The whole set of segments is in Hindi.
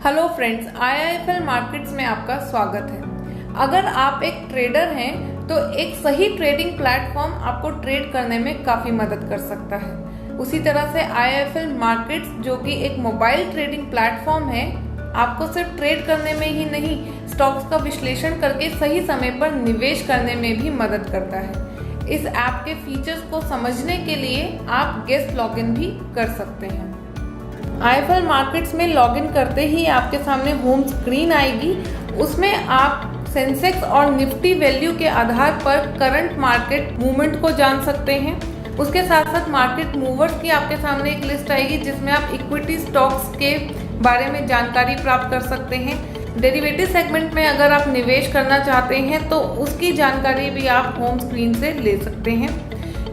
हेलो फ्रेंड्स, IIFL मार्केट्स में आपका स्वागत है। अगर आप एक ट्रेडर हैं तो एक सही ट्रेडिंग प्लेटफॉर्म आपको ट्रेड करने में काफ़ी मदद कर सकता है। उसी तरह से IIFL मार्केट्स जो कि एक मोबाइल ट्रेडिंग प्लेटफॉर्म है, आपको सिर्फ ट्रेड करने में ही नहीं, स्टॉक्स का विश्लेषण करके सही समय पर निवेश करने में भी मदद करता है। इस ऐप के फीचर्स को समझने के लिए आप गेस्ट लॉगिन भी कर सकते हैं। IIFL मार्केट्स में लॉगिन करते ही आपके सामने होम स्क्रीन आएगी। उसमें आप सेंसेक्स और निफ्टी वैल्यू के आधार पर करंट मार्केट मूवमेंट को जान सकते हैं। उसके साथ साथ मार्केट मूवर्स की आपके सामने एक लिस्ट आएगी जिसमें आप इक्विटी स्टॉक्स के बारे में जानकारी प्राप्त कर सकते हैं। डेरिवेटिव सेगमेंट में अगर आप निवेश करना चाहते हैं तो उसकी जानकारी भी आप होम स्क्रीन से ले सकते हैं।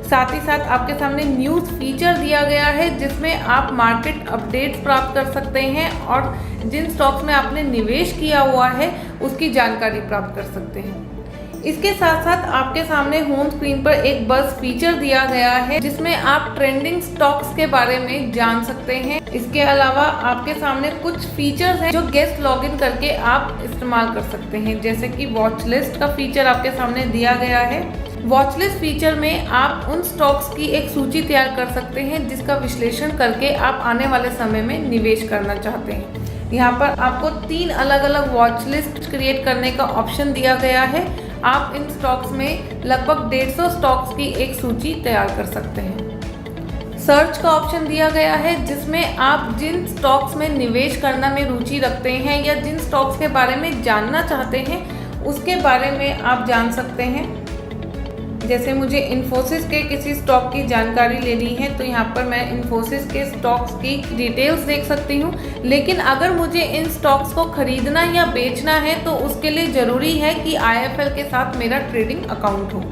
साथ ही साथ आपके सामने न्यूज़ फीचर दिया गया है जिसमें आप मार्केट अपडेट्स प्राप्त कर सकते हैं और जिन स्टॉक्स में आपने निवेश किया हुआ है उसकी जानकारी प्राप्त कर सकते हैं। इसके साथ साथ आपके सामने होम स्क्रीन पर एक बज़ फीचर दिया गया है जिसमें आप ट्रेंडिंग स्टॉक्स के बारे में जान सकते हैं। इसके अलावा आपके सामने कुछ फीचर्स हैं जो गेस्ट लॉगिन करके आप इस्तेमाल कर सकते हैं, जैसे कि वॉच लिस्ट का फीचर आपके सामने दिया गया है। वॉच लिस्ट फीचर में आप उन स्टॉक्स की एक सूची तैयार कर सकते हैं जिसका विश्लेषण करके आप आने वाले समय में निवेश करना चाहते हैं। यहाँ पर आपको 3 अलग अलग वॉच लिस्ट क्रिएट करने का ऑप्शन दिया गया है। आप इन स्टॉक्स में लगभग 150 स्टॉक्स की एक सूची तैयार कर सकते हैं। सर्च का ऑप्शन दिया गया है जिसमें आप जिन स्टॉक्स में निवेश करना में रुचि रखते हैं या जिन स्टॉक्स के बारे में जानना चाहते हैं उसके बारे में आप जान सकते हैं। जैसे मुझे इन्फोसिस के किसी स्टॉक की जानकारी लेनी है तो यहाँ पर मैं इन्फोसिस के स्टॉक्स की डिटेल्स देख सकती हूँ। लेकिन अगर मुझे इन स्टॉक्स को खरीदना या बेचना है तो उसके लिए ज़रूरी है कि IIFL के साथ मेरा ट्रेडिंग अकाउंट हो।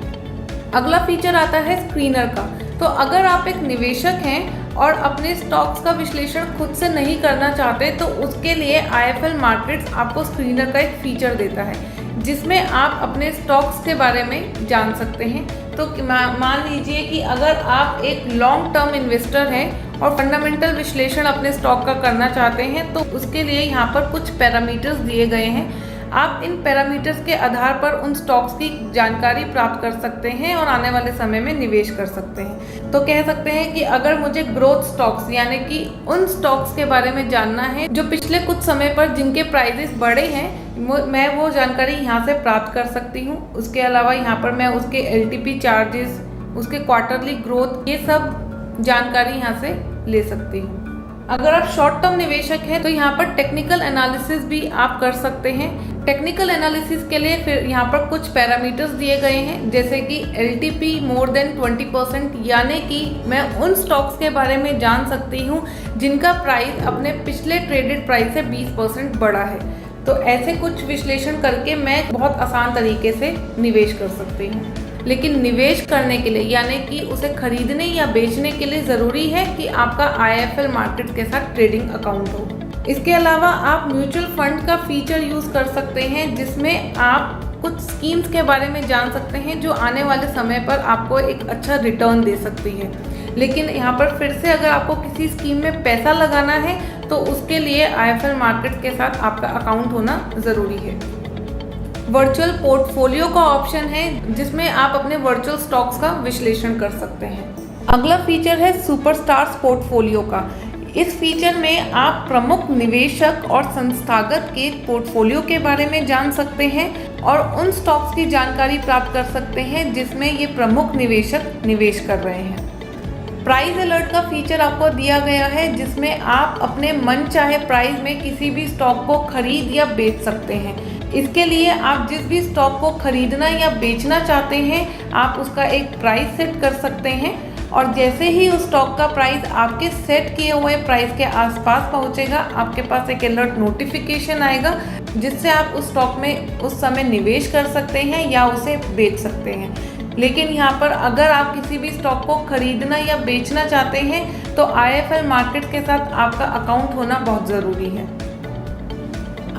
अगला फीचर आता है स्क्रीनर का। तो अगर आप एक निवेशक हैं और अपने स्टॉक्स का विश्लेषण खुद से नहीं करना चाहते तो उसके लिए IIFL मार्केट्स आपको स्क्रीनर का एक फीचर देता है जिसमें आप अपने स्टॉक्स के बारे में जान सकते हैं। तो मान लीजिए कि अगर आप एक लॉन्ग टर्म इन्वेस्टर हैं और फंडामेंटल विश्लेषण अपने स्टॉक का करना चाहते हैं तो उसके लिए यहाँ पर कुछ पैरामीटर्स दिए गए हैं। आप इन पैरामीटर्स के आधार पर उन स्टॉक्स की जानकारी प्राप्त कर सकते हैं और आने वाले समय में निवेश कर सकते हैं। तो कह सकते हैं कि अगर मुझे ग्रोथ स्टॉक्स यानी कि उन स्टॉक्स के बारे में जानना है जो पिछले कुछ समय पर जिनके प्राइसेस बढ़े हैं, मैं वो जानकारी यहाँ से प्राप्त कर सकती हूँ। उसके अलावा यहाँ पर मैं उसके LTP चार्जेस, उसके क्वार्टरली ग्रोथ, ये सब जानकारी यहाँ से ले सकती हूँ। अगर आप शॉर्ट टर्म निवेशक हैं तो यहाँ पर टेक्निकल एनालिसिस भी आप कर सकते हैं। टेक्निकल एनालिसिस के लिए फिर यहाँ पर कुछ पैरामीटर्स दिए गए हैं जैसे कि LTP मोर देन 20%, यानी कि मैं उन स्टॉक्स के बारे में जान सकती हूँ जिनका प्राइस अपने पिछले ट्रेडेड प्राइस से 20% बढ़ा है। तो ऐसे कुछ विश्लेषण करके मैं बहुत आसान तरीके से निवेश कर सकती हूँ। लेकिन निवेश करने के लिए यानी कि उसे खरीदने या बेचने के लिए ज़रूरी है कि आपका IIFL मार्केट के साथ ट्रेडिंग अकाउंट हो। इसके अलावा आप म्यूचुअल फंड का फीचर यूज़ कर सकते हैं जिसमें आप कुछ स्कीम्स के बारे में जान सकते हैं जो आने वाले समय पर आपको एक अच्छा रिटर्न दे सकती है। लेकिन यहाँ पर फिर से अगर आपको किसी स्कीम में पैसा लगाना है तो उसके लिए IIFL मार्केट के साथ आपका अकाउंट होना ज़रूरी है। वर्चुअल पोर्टफोलियो का ऑप्शन है जिसमें आप अपने वर्चुअल स्टॉक्स का विश्लेषण कर सकते हैं। अगला फीचर है सुपरस्टार्स पोर्टफोलियो का। इस फीचर में आप प्रमुख निवेशक और संस्थागत के पोर्टफोलियो के बारे में जान सकते हैं और उन स्टॉक्स की जानकारी प्राप्त कर सकते हैं जिसमें ये प्रमुख निवेशक निवेश कर रहे हैं। प्राइस अलर्ट का फीचर आपको दिया गया है जिसमें आप अपने मन चाहे प्राइस में किसी भी स्टॉक को खरीद या बेच सकते हैं। इसके लिए आप जिस भी स्टॉक को खरीदना या बेचना चाहते हैं आप उसका एक प्राइस सेट कर सकते हैं और जैसे ही उस स्टॉक का प्राइस आपके सेट किए हुए प्राइस के आसपास पहुंचेगा, आपके पास एक अलर्ट नोटिफिकेशन आएगा जिससे आप उस स्टॉक में उस समय निवेश कर सकते हैं या उसे बेच सकते हैं। लेकिन यहाँ पर अगर आप किसी भी स्टॉक को खरीदना या बेचना चाहते हैं तो IIFL मार्केट के साथ आपका अकाउंट होना बहुत ज़रूरी है।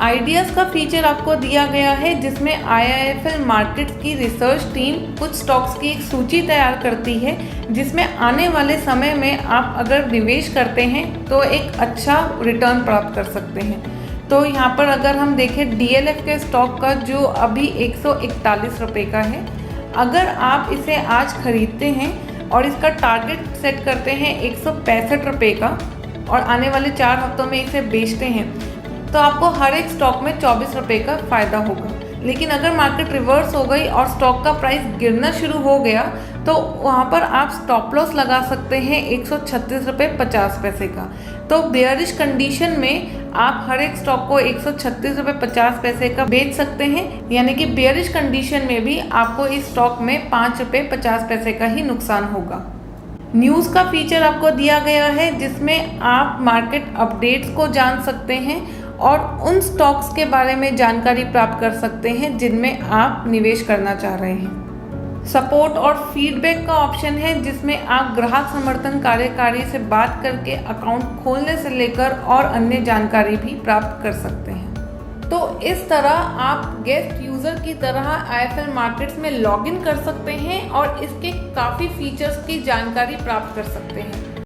आइडियाज़ का फीचर आपको दिया गया है जिसमें IIFL मार्केट्स की रिसर्च टीम कुछ स्टॉक्स की एक सूची तैयार करती है जिसमें आने वाले समय में आप अगर निवेश करते हैं तो एक अच्छा रिटर्न प्राप्त कर सकते हैं। तो यहाँ पर अगर हम देखें DLF के स्टॉक का जो अभी 141 रुपये का है, अगर आप इसे आज खरीदते हैं और इसका टारगेट सेट करते हैं 165 रुपये का और आने वाले 4 हफ्तों में इसे बेचते हैं तो आपको हर एक स्टॉक में 24 रुपये का फ़ायदा होगा। लेकिन अगर मार्केट रिवर्स हो गई और स्टॉक का प्राइस गिरना शुरू हो गया तो वहाँ पर आप स्टॉप लॉस लगा सकते हैं 136 रुपये 50 पैसे का। तो बेयरिश कंडीशन में आप हर एक स्टॉक को 136 रुपये 50 पैसे का बेच सकते हैं, यानी कि बेयरिश कंडीशन में भी आपको इस स्टॉक में 5 रुपये 50 पैसे का ही नुकसान होगा। न्यूज़ का फीचर आपको दिया गया है जिसमें आप मार्केट अपडेट्स को जान सकते हैं और उन स्टॉक्स के बारे में जानकारी प्राप्त कर सकते हैं जिनमें आप निवेश करना चाह रहे हैं। सपोर्ट और फीडबैक का ऑप्शन है जिसमें आप ग्राहक समर्थन कार्यकारी से बात करके अकाउंट खोलने से लेकर और अन्य जानकारी भी प्राप्त कर सकते हैं। तो इस तरह आप गेस्ट यूज़र की तरह IIFL मार्केट्स में लॉगिन कर सकते हैं और इसके काफ़ी फीचर्स की जानकारी प्राप्त कर सकते हैं।